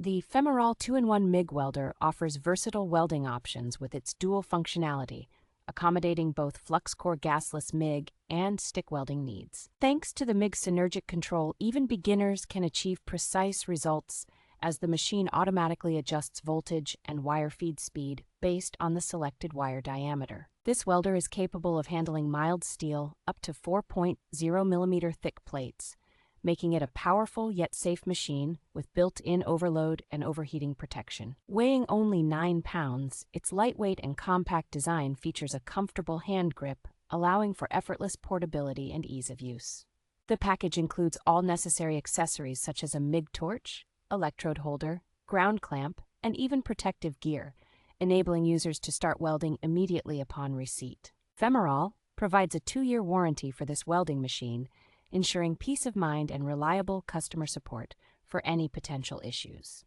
The FEMEROL 2-in-1 MIG Welder offers versatile welding options with its dual functionality, accommodating both flux-core gasless MIG and stick welding needs. Thanks to the MIG synergic control, even beginners can achieve precise results as the machine automatically adjusts voltage and wire feed speed based on the selected wire diameter. This welder is capable of handling mild steel up to 4.0 mm thick plates, making it a powerful yet safe machine with built-in overload and overheating protection. Weighing only 9 pounds, its lightweight and compact design features a comfortable hand grip, allowing for effortless portability and ease of use. The package includes all necessary accessories such as a MIG torch, electrode holder, ground clamp, and even protective gear, enabling users to start welding immediately upon receipt. FEMEROL provides a 2-year warranty for this welding machine, ensuring peace of mind and reliable customer support for any potential issues.